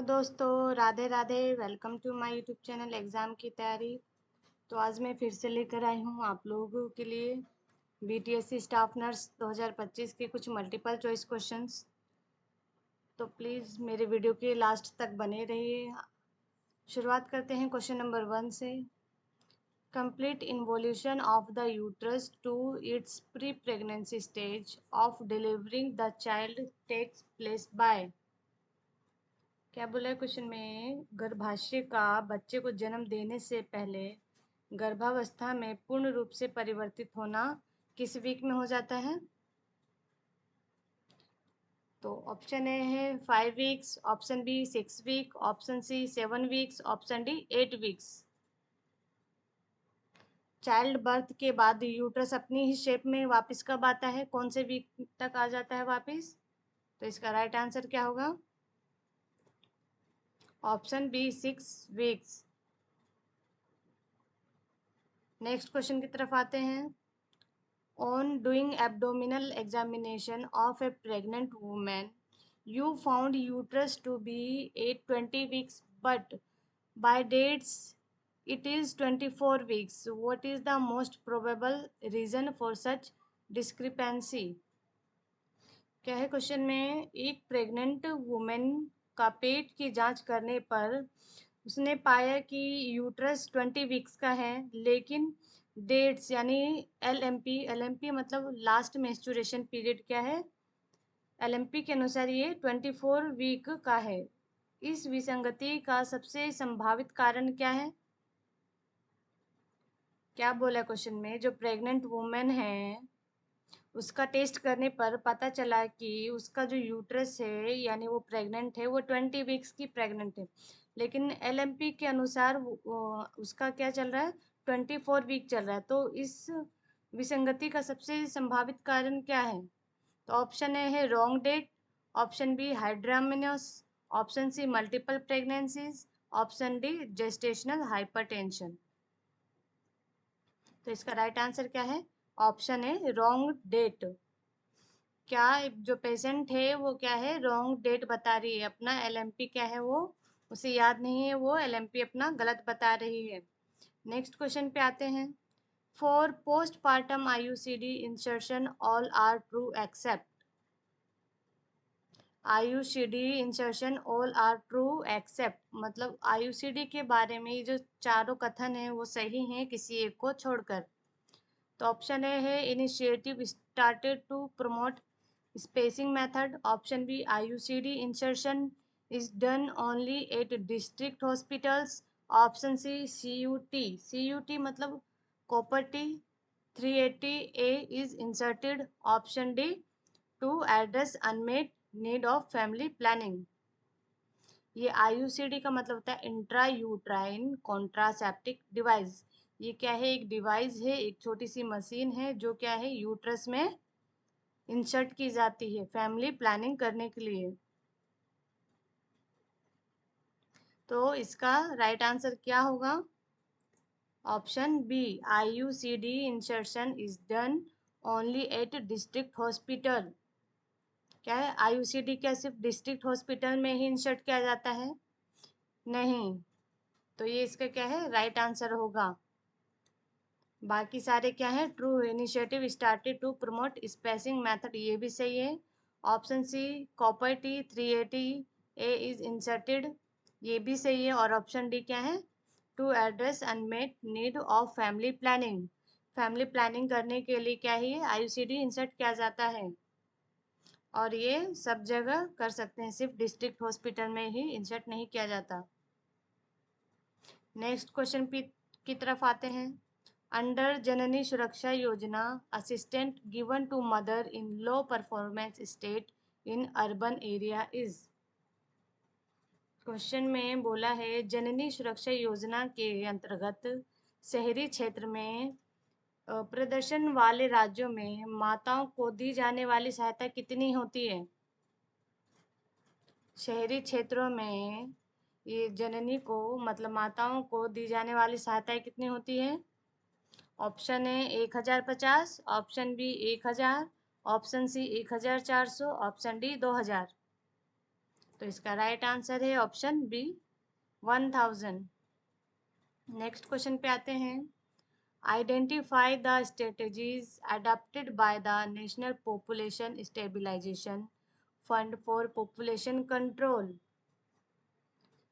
तो दोस्तों Radhe Radhe. Welcome to my YouTube channel exam की तैयारी। तो आज मैं फिर से लेकर आई हूँ आप लोगों के लिए बीटीएससी स्टाफ नर्स 2025 के कुछ मल्टीपल चॉइस क्वेश्चंस। तो प्लीज़ मेरे वीडियो के लास्ट तक बने रहिए। शुरुआत करते हैं क्वेश्चन नंबर 1 से। Complete involution of the uterus to its pre pregnancy stage of delivering the child takes place by. क्या बोला है क्वेश्चन में? गर्भाशय का बच्चे को जन्म देने से पहले गर्भावस्था में पूर्ण रूप से परिवर्तित होना किस वीक में हो जाता है? तो ऑप्शन ए है 5 weeks, option B 6 week, option C 7 weeks, option D 8 weeks. Child birth के बाद यूट्रस अपनी ही शेप में वापस कब आता है? कौन से वीक तक आ जाता है वापस? तो इसका राइट आंसर क्या होगा? Option B 6 weeks. Next question की तरफ आते हैं। On doing abdominal examination of a pregnant woman, you found uterus to be 820 weeks, but by dates it is 24 weeks. What is the most probable reason for such discrepancy? क्या है question में? एक pregnant women का पेट की जांच करने पर उसने पाया कि यूट्रस 20 वीक्स का है, लेकिन डेट्स यानी एलएमपी मतलब लास्ट मेंस्ट्रुएशन पीरियड क्या है? एलएमपी के अनुसार ये 24 वीक का है। इस विसंगति का सबसे संभावित कारण क्या है? क्या बोला क्वेश्चन में? जो प्रेग्नेंट वुमेन है उसका टेस्ट करने पर पता चला कि उसका जो यूट्रस है यानी वो प्रेग्नेंट है, वो 20 वीक्स की प्रेग्नेंट है, लेकिन एलएमपी के अनुसार उसका क्या चल रहा है? 24 वीक चल रहा है। तो इस विसंगति का सबसे संभावित कारण क्या है? तो ऑप्शन ए है wrong date, option B hydramnios, option C multiple pregnancies, option D gestational hypertension. तो इसका राइट आंसर क्या है? ऑप्शन है रॉन्ग डेट। क्या जो पेशेंट है वो क्या है? रॉन्ग डेट बता रही है, अपना एलएमपी क्या है वो उसे याद नहीं है, वो एलएमपी अपना गलत बता रही है। नेक्स्ट क्वेश्चन पे आते हैं। For postpartum IUCD insertion all are true except. IUCD insertion all are true except मतलब आईयूसीडी के बारे में ये जो चारों कथन है वो सही हैं किसी एक को छोड़कर। तो ऑप्शन ए है initiative started to promote spacing method, option B IUCD insertion is done only at district hospitals, option C CUT मतलब copper T 380A is inserted, option D to address unmet need of family planning। ये IUCD का मतलब होता है intra uterine contraceptive device. ये क्या है? एक डिवाइस है, एक छोटी सी मशीन है जो क्या है यूट्रस में इंसर्ट की जाती है फैमिली प्लानिंग करने के लिए। तो इसका राइट आंसर क्या होगा? Option B IUCD insertion is done only at district hospital. क्या है? आईयूसीडी क्या सिर्फ डिस्ट्रिक्ट हॉस्पिटल में ही इंसर्ट किया जाता है? नहीं। तो ये इसका क्या है? राइट आंसर होगा। बाकी सारे क्या है? True. Initiative started to promote spacing method, ये भी सही है। Option C copper T 380 A is inserted, ये भी सही है। और ऑप्शन डी क्या है? To address unmet need of family planning. Family planning करने के लिए क्या है? आईयूसीडी इंसर्ट किया जाता है और ये सब जगह कर सकते हैं, सिर्फ डिस्ट्रिक्ट हॉस्पिटल में ही इंसर्ट नहीं किया जाता। नेक्स्ट क्वेश्चन की तरफ आते हैं। Under Janani Suraksha Yojana assistant given to mother in low performance state in urban area is. Question में बोला है जननी सुरक्षा योजना के अंतर्गत शहरी क्षेत्र में प्रदर्शन वाले राज्यों में माताओं को दी जाने वाली सहायता कितनी होती है? शहरी क्षेत्रों में ये जननी को मतलब माताओं को दी जाने वाली सहायताएं कितनी होती है? Option A 1050, option B 1000, option C 1400, option D 2000। तो इसका राइट आंसर है ऑप्शन बी 1000। नेक्स्ट क्वेश्चन पे आते हैं। Identify the strategies adopted by the National Population Stabilisation Fund for population control.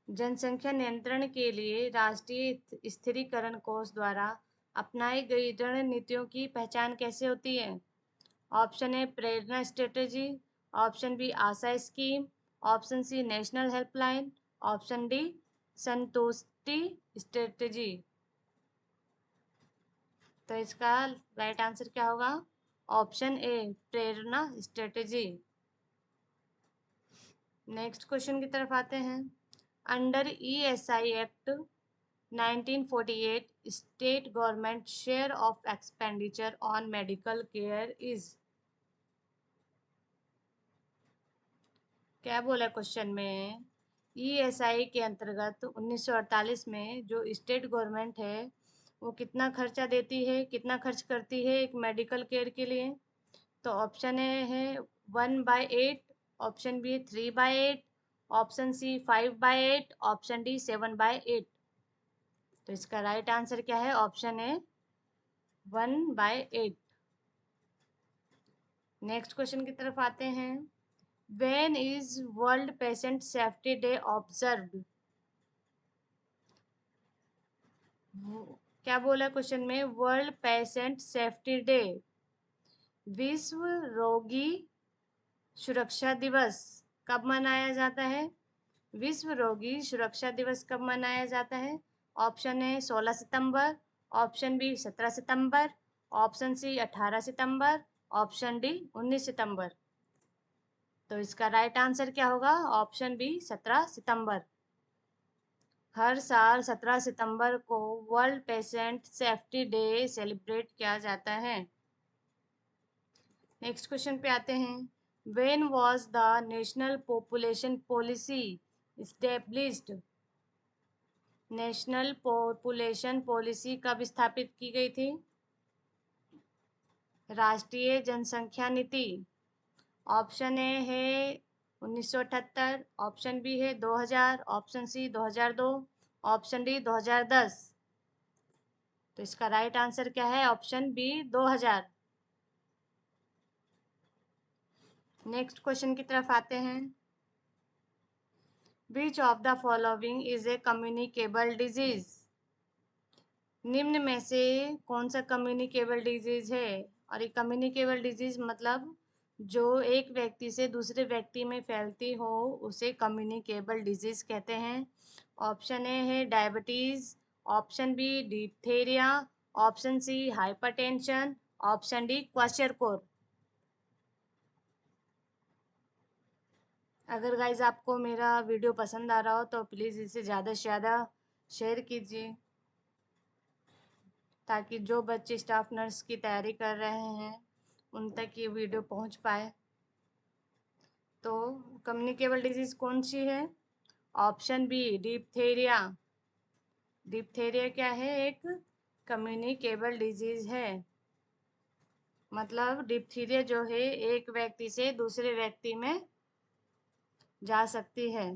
जनसंख्या नियंत्रण के लिए राष्ट्रीय स्थिरीकरण कोष द्वारा अपनाई गई रणनीतियों की पहचान कैसे होती है? Option A Prerna strategy, option B Asha scheme, option C national helpline, option D Santushti strategy. तो इसका राइट आंसर क्या होगा? Option A Prerna strategy. Next question की तरफ आते हैं। Under ESI act 1948 state government share of expenditure on medical care is. क्या बोला क्वेश्चन में? ESI के अंतर्गत 1948 में जो स्टेट गवर्नमेंट है वो कितना खर्चा देती है, कितना खर्च करती है एक मेडिकल केयर के लिए? तो ऑप्शन ए है 1/8, option B 3/8, option C 5/8, option D 7/8। तो इसका राइट आंसर क्या है? ऑप्शन ए 1/8। नेक्स्ट क्वेश्चन की तरफ आते हैं। When is world patient safety day observed? क्या बोला क्वेश्चन में? वर्ल्ड पेशेंट सेफ्टी डे, विश्व रोगी सुरक्षा दिवस कब मनाया जाता है? विश्व रोगी सुरक्षा दिवस कब मनाया जाता है? ऑप्शन ए 16 सितंबर, ऑप्शन बी 17 सितंबर, ऑप्शन सी 18 सितंबर, ऑप्शन डी 19 सितंबर। तो इसका राइट आंसर क्या होगा? ऑप्शन बी 17 सितंबर। हर साल 17 सितंबर को world patient safety day celebrate किया जाता है। नेक्स्ट क्वेश्चन पे आते हैं। When was the National population policy established? National population policy कब स्थापित की गई थी? राष्ट्रीय जनसंख्या नीति। ऑप्शन ए है 1978, ऑप्शन बी है 2000, ऑप्शन सी 2002, ऑप्शन डी 2010। तो इसका राइट आंसर क्या है? Option B 2000। नेक्स्ट क्वेश्चन की तरफ आते हैं। Which of the following is a communicable disease? निम्न में से कौन सा कम्युनिकेबल डिजीज है? और ये कम्युनिकेबल डिजीज मतलब जो एक व्यक्ति से दूसरे व्यक्ति में फैलती हो उसे कम्युनिकेबल डिजीज कहते हैं। ऑप्शन ए है diabetes, option B diphtheria, option C hypertension, option D kwashiorkor. अगर गाइज आपको मेरा वीडियो पसंद आ रहा हो तो प्लीज़ इसे ज़्यादा से ज़्यादा शेयर कीजिए ताकि जो बच्चे स्टाफ नर्स की तैयारी कर रहे हैं उन तक ये वीडियो पहुंच पाए। तो कम्युनिकेबल डिजीज़ कौन सी है? Option B diphtheria. डिप्थेरिया क्या है? एक कम्युनिकेबल डिजीज़ है। मतलब डिप्थीरिया जो है एक व्यक्ति से दूसरे व्यक्ति में जा सकती है।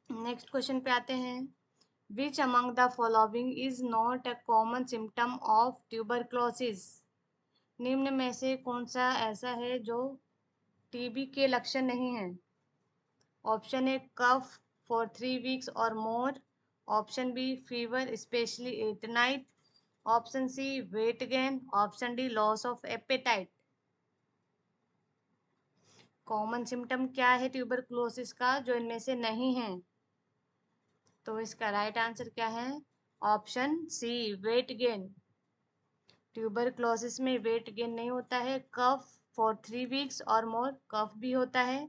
नेक्स्ट क्वेश्चन पे आते हैं। Which among the following is not a common symptom of tuberculosis? निम्न में से कौन सा ऐसा है जो टीबी के लक्षण नहीं है? Option A cough for 3 weeks और more, option B fever specially at night, option C weight gain, option D loss of appetite. Common symptom क्या है ट्यूबरक्लोसिस का जो इनमें से नहीं है? तो इसका राइट आंसर क्या है? Option C weight gain. Tuberculosis में वेट गेन नहीं होता है। कफ फॉर 3 वीक्स और मोर कफ भी होता है।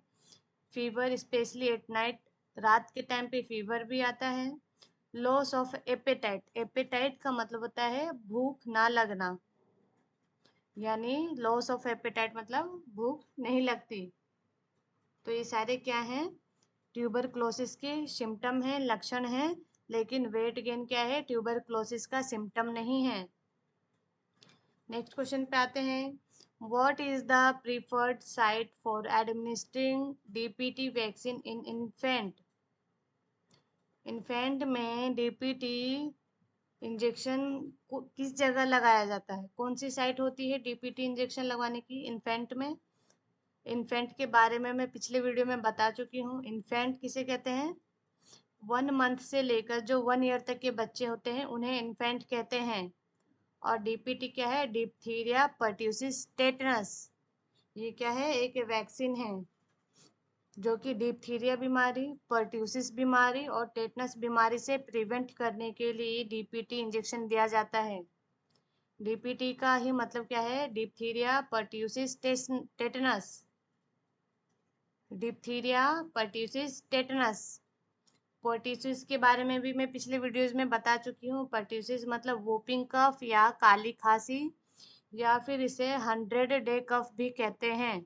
फीवर स्पेशली एट नाइट, रात के टाइम पे फीवर भी आता है। लॉस ऑफ एपेटाइट, एपेटाइट का मतलब होता है भूख ना लगना, यानी लॉस ऑफ एपेटाइट मतलब भूख नहीं लगती। तो ये सारे क्या हैं? ट्यूबरक्लोसिस के सिम्टम हैं, लक्षण हैं, लेकिन वेट गेन क्या है? ट्यूबरक्लोसिस का सिम्टम नहीं है। नेक्स्ट क्वेश्चन पे आते हैं। What is the preferred site for administering DPT vaccine in infant? Infant में डीपीटी इंजेक्शन किस जगह लगाया जाता है? कौन सी साइट होती है डीपीटी इंजेक्शन लगवाने की इन्फेंट में? इन्फेंट के बारे में मैं पिछले वीडियो में बता चुकी हूँ। इन्फेंट किसे कहते हैं? 1 मंथ से लेकर जो 1 ईयर तक के बच्चे होते हैं उन्हें इन्फेंट कहते हैं। और डीपीटी क्या है? Diphtheria pertussis tetanus. ये क्या है? एक वैक्सीन है जो कि डिप्थीरिया बीमारी, पर्ट्यूसिस बीमारी और टेटनस बीमारी से प्रिवेंट करने के लिए डीपीटी इंजेक्शन दिया जाता है। डीपीटी का ही मतलब क्या है? Diphtheria pertussis tetanus. Diphtheria pertussis tetanus. Pertussis के बारे में भी मैं पिछले वीडियोस में बता चुकी हूँ। पर्ट्यूसिस मतलब वोपिंग कफ या काली खांसी, या फिर इसे 100 डे कफ भी कहते हैं।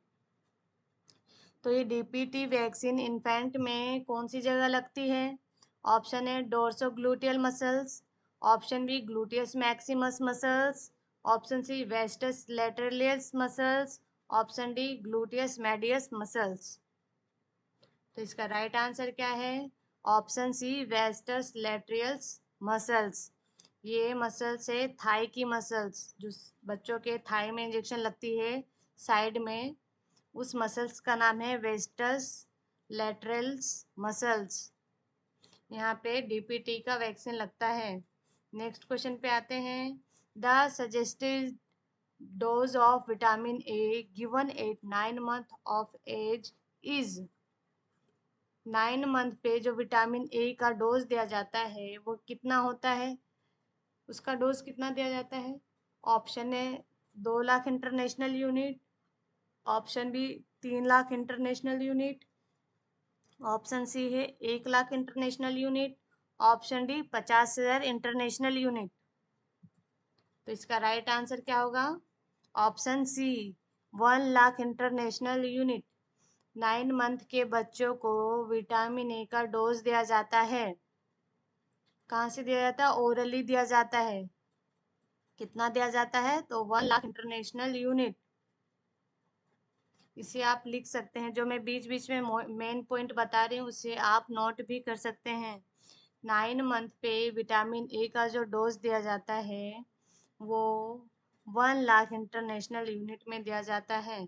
तो ये डीपीटी वैक्सीन इन्फेंट में कौन सी जगह लगती है? Option A dorsogluteal muscles, option B gluteus maximus muscles, option C vastus lateralis muscles, option D gluteus medius muscles. तो इसका राइट आंसर क्या है? Option C vastus lateralis muscles. ये मसल्स है थाई की मसल्स, जो बच्चों के थाई में इंजेक्शन लगती है साइड में, उस मसल्स का नाम है वेस्टस लैटरल्स मसल्स। यहाँ पे डीपीटी का वैक्सीन लगता है। नेक्स्ट क्वेश्चन पे आते हैं। The suggested dose of vitamin A given at 9 month of age is. 9 month पे जो विटामिन ए का डोज दिया जाता है वो कितना होता है? उसका डोज कितना दिया जाता है? Option A 2 lakh international unit, option B 3 lakh international unit, option C है 1 lakh international unit, option D 50,000 international unit. तो इसका राइट आंसर क्या होगा? Option C 1 lakh international unit. 9 month के बच्चों को विटामिन ए का डोज दिया जाता है। कहाँ से दिया जाता है? ओरली दिया जाता है। कितना दिया जाता है? तो 1 लाख इंटरनेशनल यूनिट। इसे आप लिख सकते हैं, जो मैं बीच बीच में मेन पॉइंट बता रही हूँ उसे आप नोट भी कर सकते हैं। 9 मंथ पे विटामिन ए का जो डोज दिया जाता है वो 1 लाख इंटरनेशनल यूनिट में दिया जाता है।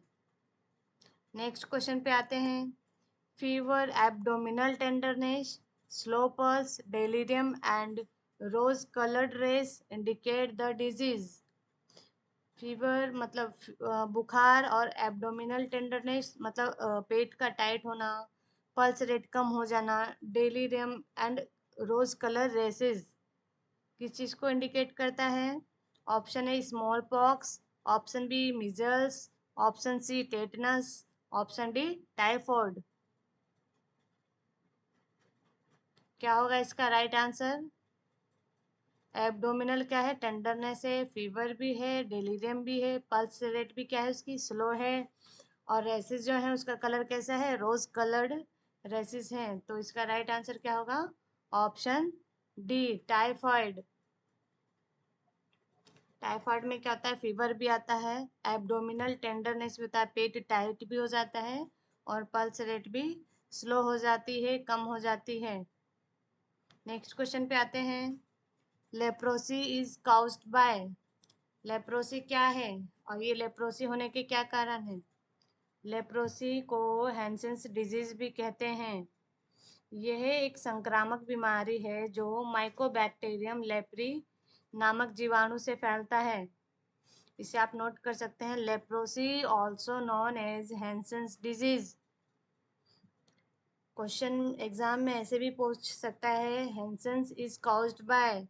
नेक्स्ट क्वेश्चन पे आते हैं। Fever, abdominal tenderness, slow pulse, delirium and rose coloured rash indicate the disease. Fever मतलब बुखार, और एब्डोमिनल टेंडरनेस मतलब पेट का टाइट होना, पल्स रेट कम हो जाना, delirium and rose colour rashes किस चीज़ को इंडिकेट करता है? Option A small pox, option B measles, option C tetanus, option D typhoid. क्या होगा इसका राइट आंसर? एब्डोमिनल क्या है? टेंडरनेस है, फीवर भी है, डेलीरियम भी है, पल्स रेट भी क्या है उसकी? स्लो है, और रेसिस जो है उसका कलर कैसा है? रोज कलर्ड रेसिस है। तो इसका राइट आंसर क्या होगा? Option D typhoid. टाइफाइड में क्या होता है? फीवर भी आता है, एब्डोमिनल टेंडरनेस भी होता है, पेट टाइट भी हो जाता है, और पल्स रेट भी स्लो हो जाती है, कम हो जाती है। नेक्स्ट क्वेश्चन पे आते हैं। Leprosy is caused bye. Leprosy क्या है और ये लेप्रोसी होने के क्या कारण है? लेप्रोसी को हैंसेंस डिजीज भी कहते हैं। यह एक संक्रामक बीमारी है जो माइकोबैक्टीरियम लेप्री नामक जीवाणु से फैलता है। इसे आप नोट कर सकते हैं, leprosy also known as Hansen's disease. Question exam में ऐसे भी पूछ सकता है, हैंसेंस इज काउज्ड बाय,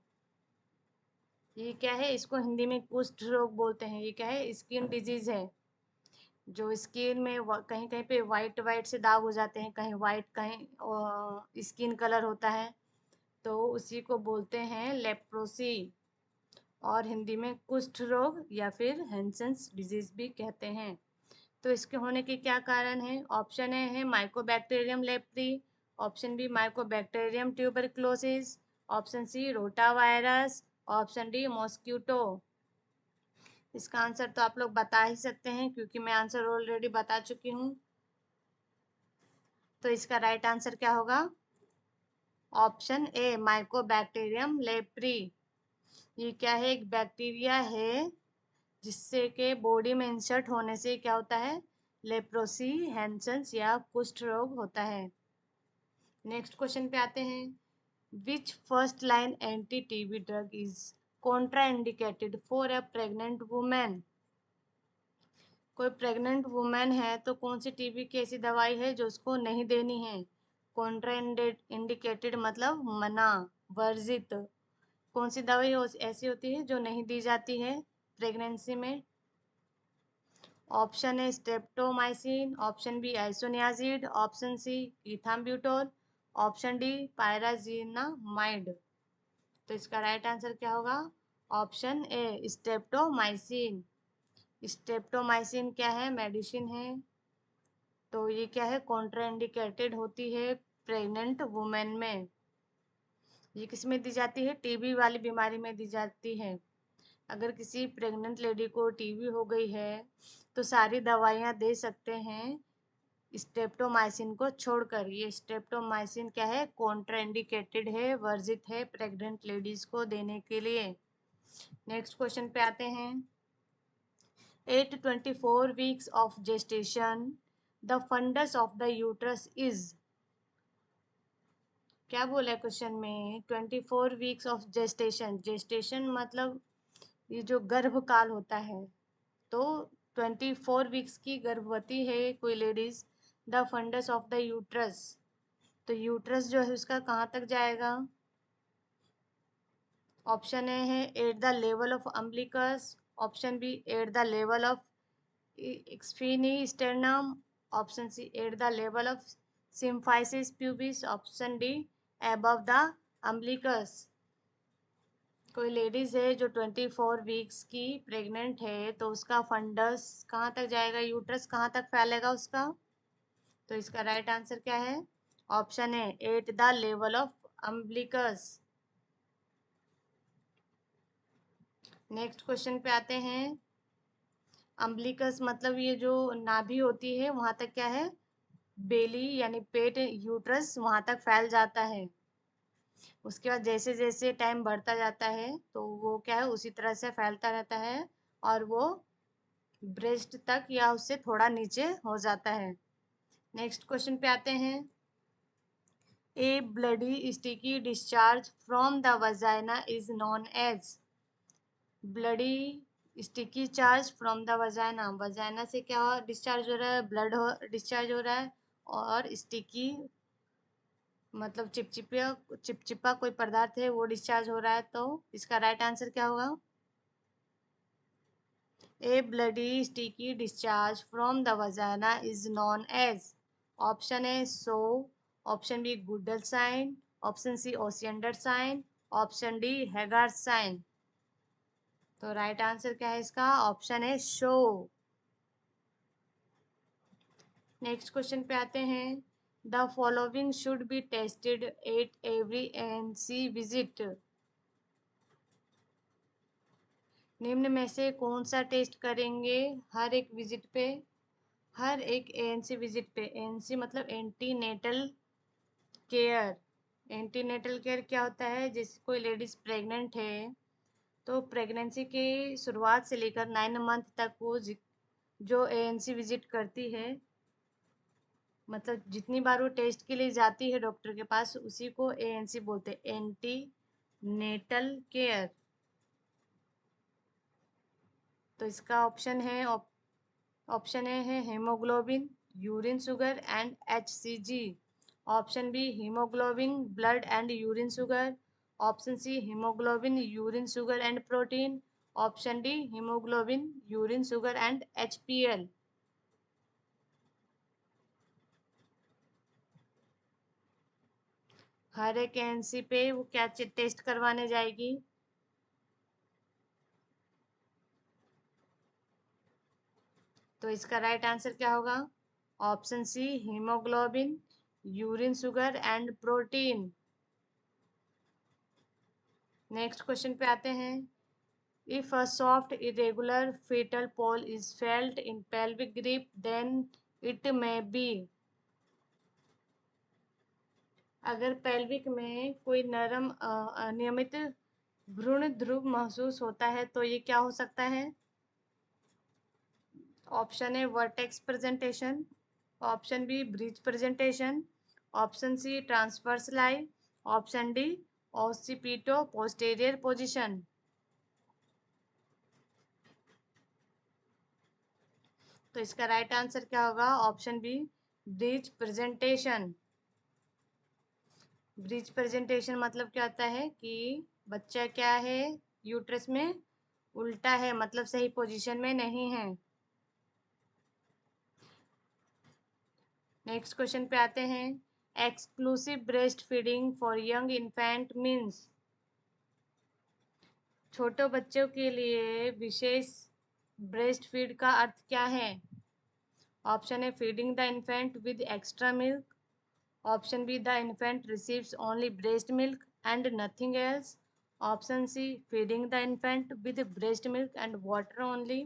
ये क्या है? इसको हिंदी में कुष्ठ रोग बोलते हैं। ये क्या है? स्किन डिजीज है, जो स्किन में कहीं कहीं पे वाइट वाइट से दाग हो जाते हैं, कहीं वाइट कहीं स्किन कलर होता है, तो उसी को बोलते हैं लेप्रोसी, और हिंदी में कुष्ठ रोग या फिर हैंसेंस डिजीज भी कहते हैं। तो इसके होने के क्या कारण है? ऑप्शन ए है mycobacterium leprae, option B mycobacterium tuberculosis, option C rota virus, option D mosquito. इसका आंसर तो आप लोग बता ही सकते हैं क्योंकि मैं आंसर ऑलरेडी बता चुकी हूँ। तो इसका राइट आंसर क्या होगा? ऑप्शन ए, माइकोबैक्टीरियम लेप्री। ये क्या है? एक बैक्टीरिया है जिससे के बॉडी में इंसर्ट होने से क्या होता है? लेप्रोसी, हैंसेंस या कुष्ठ रोग होता है। नेक्स्ट क्वेश्चन पे आते हैं। Which first line anti TB drug is contraindicated for a pregnant women? कोई प्रेग्नेंट वुमेन है तो कौन सी टीबी की ऐसी दवाई है जो उसको नहीं देनी है? कॉन्ट्राइंडिकेटेड मतलब मना, वर्जित। कौन सी दवाई ऐसी होती है जो नहीं दी जाती है प्रेगनेंसी में? Option A streptomycin, option B isoniazid, option C ethambutol, option D pyrazinamide. तो इसका राइट आंसर क्या होगा? Option A streptomycin. स्ट्रेप्टोमाइसिन क्या है? मेडिसिन है। तो ये क्या है? कॉन्ट्राइंडिकेटेड होती है प्रेग्नेंट वुमेन में। ये किस में दी जाती है? टीबी वाली बीमारी में दी जाती है। अगर किसी प्रेग्नेंट लेडी को टीबी हो गई है तो सारी दवाइयाँ दे सकते हैं स्ट्रेप्टोमाइसिन को छोड़कर। ये स्ट्रेप्टोमाइसिन क्या है? कॉन्ट्राइंडिकेटेड है, वर्जित है प्रेग्नेंट लेडीज को देने के लिए। नेक्स्ट क्वेश्चन पे आते हैं। 8 to 24 weeks of gestation, the fundus of the uterus is। क्या बोला है क्वेश्चन में? 24 weeks ऑफ जेस्टेशन। जेस्टेशन मतलब ये जो गर्भकाल होता है। तो 24 weeks की गर्भवती है कोई ladies, the fundus of the uterus. तो यूट्रस जो है उसका कहाँ तक जाएगा? ऑप्शन ए है at the level of umbilicus, option B at the level of xiphisternum, option C at the level of symphysis pubis, option D above the umbilicus. कोई ladies है जो 24 weeks की प्रेग्नेंट है तो उसका फंडस कहाँ तक जाएगा? यूट्रस कहाँ तक फैलेगा उसका? तो इसका राइट आंसर क्या है? ऑप्शन है at the level of umbilicus. Next question पे आते हैं। अम्बिलिकस मतलब ये जो नाभि होती है वहां तक क्या है? बेली यानी पेट, यूट्रस वहां तक फैल जाता है। उसके बाद जैसे जैसे टाइम बढ़ता जाता है तो वो क्या है? उसी तरह से फैलता रहता है और वो ब्रेस्ट तक या उससे थोड़ा नीचे हो जाता है। नेक्स्ट क्वेश्चन पे आते हैं। A bloody sticky discharge from the vagina is known as. Bloody sticky charge from the vagina, vagina से क्या हो डिस्चार्ज हो रहा है? ब्लड हो डिस्चार्ज हो रहा है। और स्टिकी मतलब चिपचिपा, चिपचिपा कोई पदार्थ है वो डिस्चार्ज हो रहा है। तो इसका राइट आंसर क्या होगा? A bloody sticky discharge from the vagina is known as. Option A show, option B Goodell sign, option C Osiander sign, option D Hegar sign. तो राइट आंसर क्या है इसका? ऑप्शन है शो। नेक्स्ट क्वेश्चन पे आते हैं। The following should be tested at every ANC visit. निम्न में से कौन सा टेस्ट करेंगे हर एक विजिट पे? हर एक एएनसी विजिट पे। एएनसी मतलब एंटीनेटल केयर। एंटीनेटल केयर क्या होता है? जैसे कोई लेडीज प्रेग्नेंट है तो प्रेगनेंसी के शुरुआत से लेकर 9 मंथ तक वो जो एएनसी विजिट करती है, मतलब जितनी बार वो टेस्ट के लिए जाती है डॉक्टर के पास, उसी को एएनसी बोलते हैं, एंटी नेटल केयर। तो इसका ऑप्शन है ऑप्शन ए है haemoglobin, urine sugar and HCG, option B haemoglobin, blood and urine sugar, option C haemoglobin, urine sugar and protein, option D haemoglobin, urine sugar and HPL. हर एक ANC पे वो क्या test करवाने जाएगी? तो इसका राइट आंसर क्या होगा? Option C haemoglobin, urine sugar and protein. Next question पे आते हैं। If a soft, irregular fetal pole is felt in pelvic grip, then it may be. अगर पेल्विक में कोई नरम अनियमित भ्रूण ध्रुव महसूस होता है तो ये क्या हो सकता है? Option A vertex presentation, option B breech presentation, option C transverse lie, option D occipito posterior position. तो इसका राइट आंसर क्या होगा? Option B breech presentation. Breech presentation मतलब क्या होता है कि बच्चा क्या है, यूट्रस में उल्टा है, मतलब सही पोजीशन में नहीं है। नेक्स्ट क्वेश्चन पे आते हैं। Exclusive breast feeding for young infant means. छोटे बच्चों के लिए विशेष ब्रेस्ट फीड का अर्थ क्या है? Option A feeding the infant with extra milk, option B the infant receives only breast milk and nothing else, option C feeding the infant with breast milk and water only,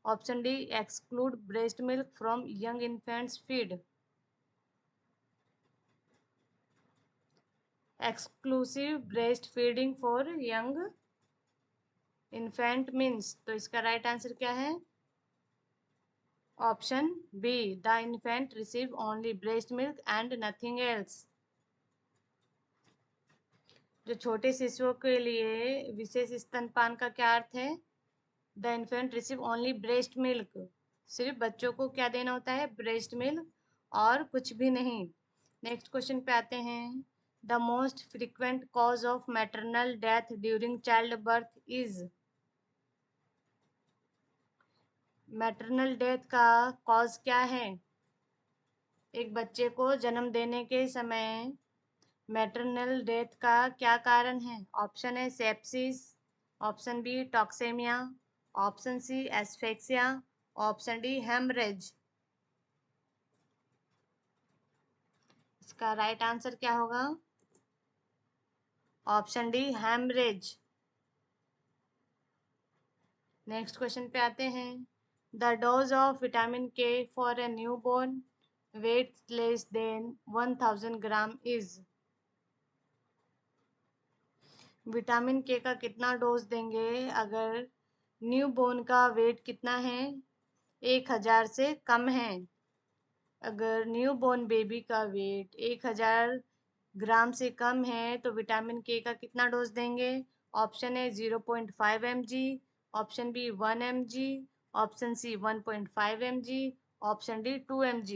option D exclude breast milk from young infants feed. Exclusive breast feeding for young infant means. तो इसका right answer क्या है? Option B the infant receive only breast milk and nothing else. जो छोटे शिशुओं के लिए विशेष स्तनपान का क्या अर्थ है? The infant receive only breast milk, सिर्फ बच्चों को क्या देना होता है? ब्रेस्ट मिल्क और कुछ भी नहीं। नेक्स्ट क्वेश्चन पे आते हैं। The most frequent cause of maternal death during child birth is. Maternal death का कॉज क्या है? एक बच्चे को जन्म देने के समय मैटरनल डेथ का क्या कारण है? Option A sepsis, option B toxaemia, option C asphyxia, option D haemorrhage. इसका राइट आंसर क्या होगा? Option D haemorrhage. Next question पे आते हैं। The dose of vitamin K for a newborn weight less than 1000 gram is. Vitamin K का कितना dose देंगे अगर न्यू बोर्न का वेट कितना है? 1000 से कम है। अगर न्यू बोर्न बेबी का वेट 1000 ग्राम से कम है तो विटामिन के का कितना डोज देंगे? Option A 0.5 mg, option B 1 mg, option C 1.5 mg, option D 2 mg।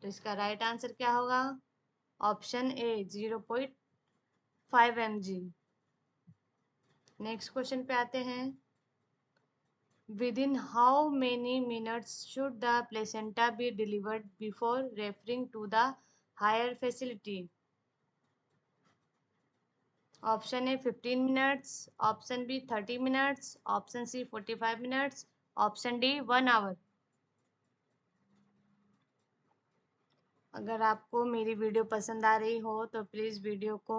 तो इसका राइट आंसर क्या होगा? Option A 0.5 mg। Next question पे आते हैं। Within how many minutes should the placenta be delivered before referring to the higher facility? Option A 15 minutes, option B 30 minutes, option C 45 minutes, option D 1 hour. अगर आपको मेरी video पसंद आ रही हो तो प्लीज़ वीडियो को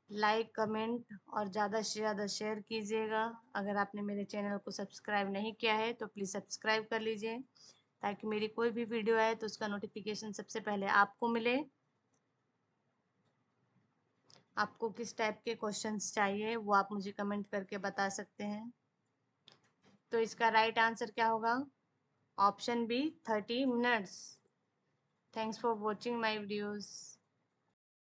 लाइक, कमेंट और ज़्यादा से ज़्यादा शेयर कीजिएगा। अगर आपने मेरे चैनल को सब्सक्राइब नहीं किया है तो प्लीज़ सब्सक्राइब कर लीजिए ताकि मेरी कोई भी वीडियो आए तो उसका नोटिफिकेशन सबसे पहले आपको मिले। आपको किस टाइप के क्वेश्चंस चाहिए वो आप मुझे कमेंट करके बता सकते हैं। तो इसका राइट आंसर क्या होगा? Option B 30 minutes. Thanks for watching my videos.